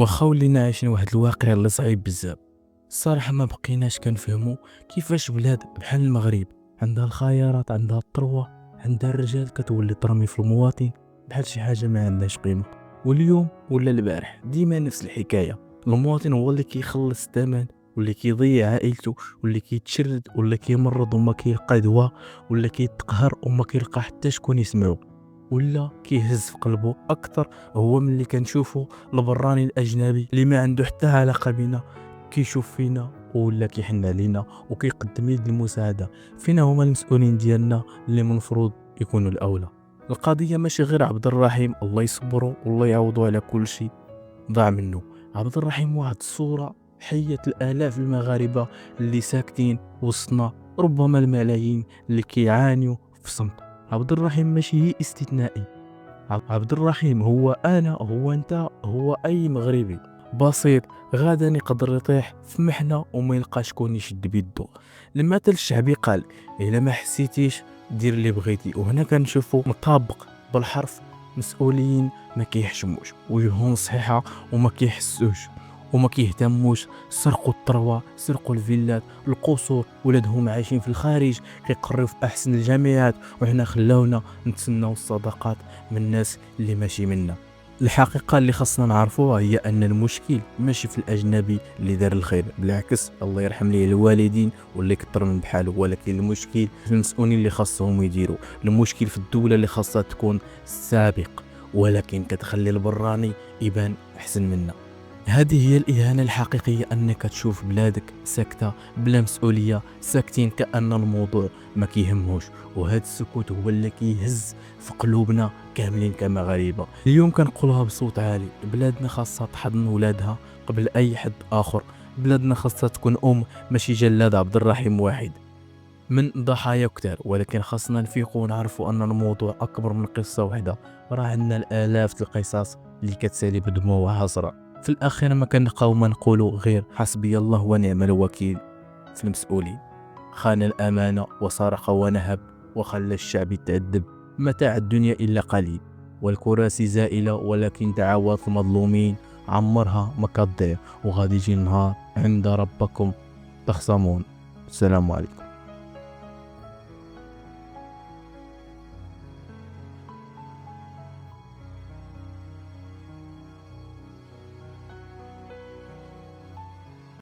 واخا ولينا عايشين واحد الواقع اللي صعيب بزاف. الصراحه ما بقيناش كنفهموا كيفاش بلاد بحال المغرب عندها الخيارات، عندها الثروه، عندها الرجال، كتولي ترمي في المواطن بحال شي حاجه ما عندهاش قيمه. واليوم ولا البارح ديما نفس الحكايه، المواطن هو اللي كيخلص الثمن، واللي كيضيع عائلته، واللي كيتشرد، ولا كيمرض وما كيلقى دواء، ولا كيتقهر وما كيلقى حتى شكون يسمعو، ولا كيهز في قلبه اكثر هو من اللي كنشوفو البراني الاجنبي اللي ما عنده حتى علاقه بينا، كيشوف فينا ولا كيحن علينا وكيقدم يد المساعده. فينا هما المسؤولين ديالنا اللي المفروض يكونوا الاولى؟ القضيه ماشي غير عبد الرحيم، الله يصبروا والله يعوضوا على كل شيء ضاع منه. عبد الرحيم واحد الصوره حيه الالاف المغاربه اللي ساكتين وسطنا، ربما الملايين اللي كيعانيوا في صمت. عبد الرحيم ماشي استثنائي، عبد الرحيم هو انا، هو انت، هو اي مغربي بسيط غادا يقدر يطيح في محنه وما يلقى شكون يشد بيدو. المثل الشعبي قال الا ما حسيتيش دير اللي بغيتي، وهنا كنشوفوا مطابق بالحرف. مسؤولين ما كيحشموش وجههم صحيحه وما كيحسوش وما كيهتموش، سرقوا الثروه، سرقوا الفيلات، القصور، ولادهم عايشين في الخارج كيقريو في احسن الجامعات، وحنا خلاونا نتسناو الصدقات من الناس اللي ماشي منا. الحقيقه اللي خاصنا نعرفوها هي ان المشكل ماشي في الاجنبي اللي دار الخير، بالعكس الله يرحم ليه الوالدين واللي كثر من بحاله، ولكن المشكل في المسؤولين اللي خاصهم يديروا. المشكل في الدوله اللي خاصها تكون سابق ولكن كتخلي البراني يبان احسن منا. هذه هي الإهانة الحقيقية، أنك تشوف بلادك ساكتة بلا مسؤولية، ساكتين كأن الموضوع ما كيهموش، وهذا السكوت هو اللي كيهز في قلوبنا كاملين كمغاربة. اليوم كنقولها بصوت عالي، بلادنا خاصها تحضن ولادها قبل أي حد آخر، بلادنا خاصها تكون ماشي جلاد عبد الرحيم واحد من ضحايا كتار، ولكن خاصنا نفيقوا ونعرفوا أن الموضوع أكبر من قصة واحدة، راه عندنا الآلاف القصص اللي كتسالي بدموع وحسرة. في الأخير ما كنبقاو ما نقولوا غير حسبي الله ونعم الوكيل في المسؤولين. خان الأمانة وسرق ونهب وخلى الشعب يتعذب. متاع الدنيا إلا قليل والكراسي زائلة، ولكن دعوات المظلومين عمرها ما كتضيع، وغادي يجي النهار عند ربكم تخصمون. السلام عليكم.